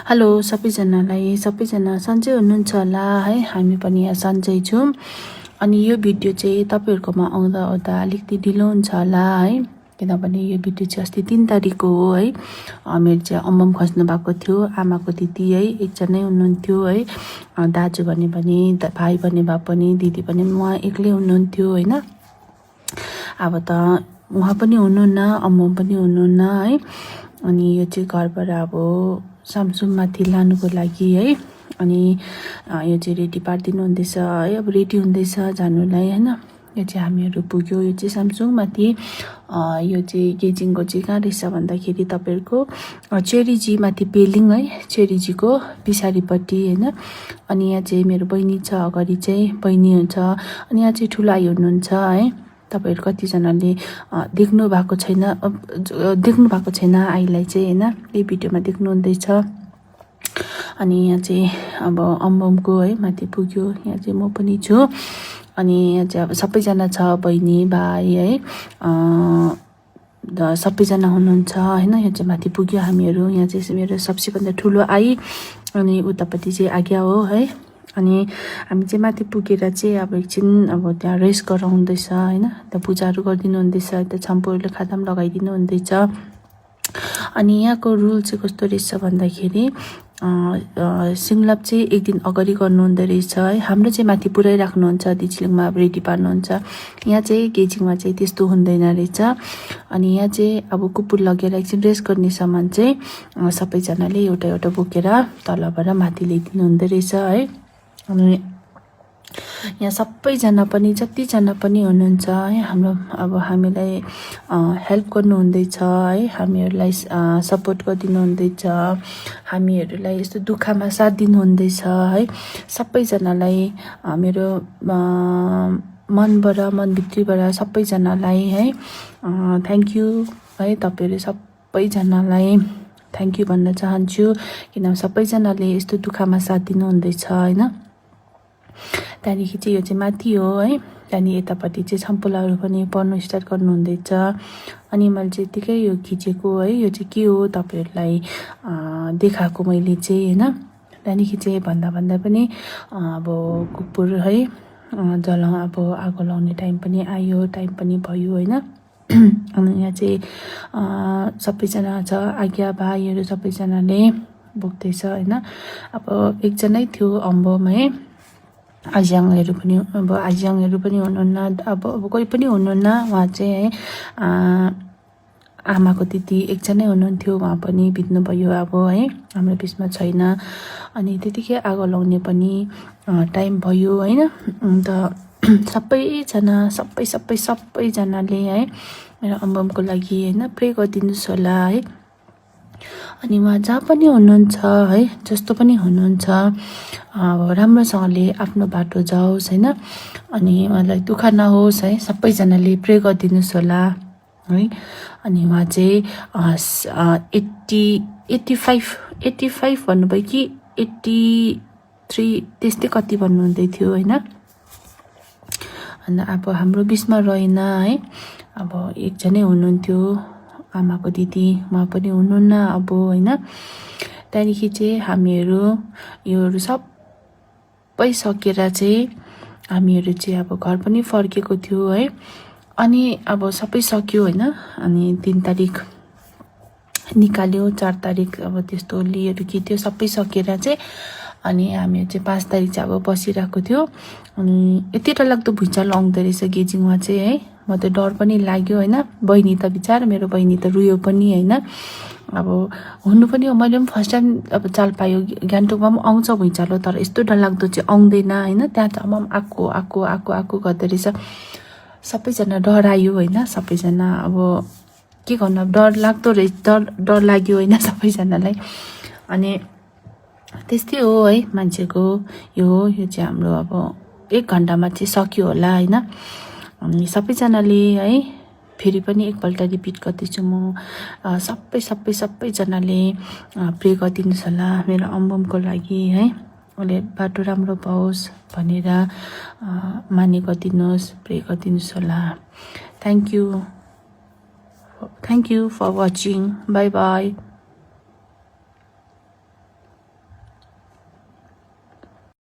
Hello सबैजनालाई, सबैजना सन्चै हुनुहुन्छ होला है। हामी पनि यहाँ सन्चै छौँ। अनि यो भिडियो चाहिँ तपाईँहरूकोमा आउँदा अलिकति ढिलो हुन्छ होला है, किनभने यो भिडियो चाहिँ अस्ति 3 तारिकको हो है। मेरो चाहिँ अम्बम खस्नु भएको थियो। आमाको दिदी है एकजनै हुनुहुन्थ्यो है, दाजु भने भाइ भने भए पनि दिदी पनि उहाँ एक्लै हुनुहुन्थ्यो होइन। अब त उहाँ पनि हुनुहुन्न, अम्बम पनि हुनुहुन्न है। अनि यो चाहिँ घरबाट अब सामसुङमाथि लानुको लागि है। अनि यो चाहिँ रेडी पारिदिनु हुँदैछ है, अब रेडी हुँदैछ जानुलाई होइन। यो चाहिँ हामीहरू पुग्यो, यो चाहिँ सामसुङमाथि। यो चाहिँ गेजिङको चाहिँ कहाँ रहेछ भन्दाखेरि तपाईँहरूको चेरीजी माथि पेलिङ है, चेरीजीको पछाडिपट्टि होइन। अनि यहाँ चाहिँ मेरो बहिनी छ, अगाडि चाहिँ बहिनी हुन्छ। अनि यहाँ चाहिँ ठुलो आई हुनुहुन्छ है। तपाईँहरू कतिजनाले देख्नु भएको छैन आईलाई चाहिँ होइन, यो भिडियोमा देख्नुहुँदैछ। अनि यहाँ चाहिँ अब अम्बमको है माथि पुग्यो, यहाँ चाहिँ म पनि छु। अनि यहाँ चाहिँ अब सबैजना छ, बहिनी भाइ है, सबैजना हुनुहुन्छ होइन। यो चाहिँ माथि पुग्यो हामीहरू। यहाँ चाहिँ मेरो सबसेभन्दा ठुलो आई, अनि उतापट्टि चाहिँ आज्ञा हो है। अनि हामी चाहिँ माथि पुगेर चाहिँ अब एकछिन अब त्यहाँ रेस्ट गराउँदैछ होइन, त्यहाँ पूजाहरू गरिदिनु हुँदैछ, त्यहाँ छम्पूहरूले खादा पनि लगाइदिनु हुँदैछ। अनि यहाँको रुल चाहिँ कस्तो रहेछ भन्दाखेरि सिङलाप चाहिँ एक दिन अगाडि गर्नुहुँदो रहेछ है। हाम्रो चाहिँ माथि पुऱ्याइराख्नुहुन्छ, दिजिलिङमा रेडी पार्नुहुन्छ। यहाँ चाहिँ गेजिङमा चाहिँ त्यस्तो हुँदैन रहेछ। अनि यहाँ चाहिँ अब कुपुर लगेर एकछिन रेस्ट गर्ने सामान चाहिँ सबैजनाले एउटा एउटा बोकेर तलबाट माथि ल्याइदिनु हुँदो रहेछ है। अनि यहाँ सबैजना पनि जतिजना पनि हुनुहुन्छ है, हाम्रो अब हामीलाई हेल्प गर्नुहुँदैछ है, हामीहरूलाई सपोर्ट गरिदिनु हुँदैछ, हामीहरूलाई यस्तो दुःखमा साथ दिनुहुँदैछ है। सबैजनालाई मेरो मनबाट, मनभित्रीबाट सबैजनालाई है थ्याङ्क यू है। तपाईँहरू सबैजनालाई थ्याङ्क यू भन्न चाहन्छु, किनभने सबैजनाले यस्तो दुःखमा साथ दिनुहुँदैछ होइन। त्यहाँदेखि चाहिँ यो चाहिँ माथि हो है। त्यहाँदेखि यतापट्टि चाहिँ छम्पुलाहरू पनि पढ्नु स्टार्ट गर्नुहुँदैछ। अनि मैले चाहिँ यतिकै यो खिचेको है, यो चाहिँ के हो तपाईँहरूलाई देखाएको मैले चाहिँ होइन। त्यहाँदेखि चाहिँ भन्दा पनि अब कुकुर है अब आगो लाउने टाइम पनि आयो, टाइम पनि भयो होइन। अनि यहाँ चाहिँ सबैजना छ, आज्ञा भाइहरू सबैजनाले बोक्दैछ होइन। अब एकजनै थियो अम्बम है, आज्याङहरू पनि हुनुहुन्न, अब कोही पनि हुनुहुन्न। उहाँ चाहिँ है आमाको दिदी एकजनै हुनुहुन्थ्यो, उहाँ पनि बित्नुभयो अब है, हाम्रो बिचमा छैन। अनि त्यतिकै आगो लाउने पनि टाइम भयो होइन। अन्त सबैजनाले है मेरो अम्बमको लागि होइन प्रे गरिदिनुहोस् होला है। अनि उहाँ जहाँ पनि हुनुहुन्छ है, जस्तो पनि हुनुहुन्छ, अब राम्रोसँगले आफ्नो बाटो जाओस् होइन। अनि उहाँलाई दुःख नहोस् है, सबैजनाले प्रे गरिदिनुहोस् होला है। अनि उहाँ चाहिँ 85 भन्नुभयो कि 83 त्यस्तै कति भन्नुहुँदै थियो होइन। अन्त अब हाम्रो बिचमा रहेन है, अब एकजनै हुनुहुन्थ्यो आमाको दिदी, उहाँ पनि हुनुहुन्न अब होइन। त्यहाँदेखि चाहिँ हामीहरू योहरू सबै सकेर चाहिँ हामीहरू चाहिँ अब घर पनि फर्केको थियो है। अनि अब सबै सक्यो होइन। अनि 3 तारिक निकाल्यो, 4 तारिक अब त्यस्तो लिएर खिच्यो, सबै सकेर चाहिँ अनि हामीहरू चाहिँ 5 तारिक चाहिँ अब बसिरहेको थियो। अनि यति डरलाग्दो भुइँचालो आउँदो रहेछ गेजिङमा चाहिँ है। म त डर पनि लाग्यो होइन। बहिनी त बिचार मेरो बहिनी त रुयो पनि होइन। अब हुनु पनि हो, मैले पनि फर्स्ट टाइम अब चाल पायो, गान्तोकमा पनि आउँछ भुइँचालो, तर यस्तो डरलाग्दो चाहिँ आउँदैन होइन। त्यहाँ त आएको गर्दो रहेछ। सबैजना डरायो होइन, सबैजना अब के गर्नु, अब डर लाग्दो रहेछ, डर लाग्यो होइन सबैजनालाई। अनि त्यस्तै हो है मान्छेको यो चाहिँ हाम्रो अब 1 घन्टामा चाहिँ सक्यो होला होइन। अनि सबैजनाले है फेरि पनि एकपल्ट रिपिट गर्दैछु म, सबैजनाले प्रे गरिदिनुहोस् होला मेरो अम्बमको लागि है। उसले बाटो राम्रो पाओस् भनेर माने गरिदिनुहोस्, प्रे गरिदिनुहोस् होला। Thank you for watching, bye by.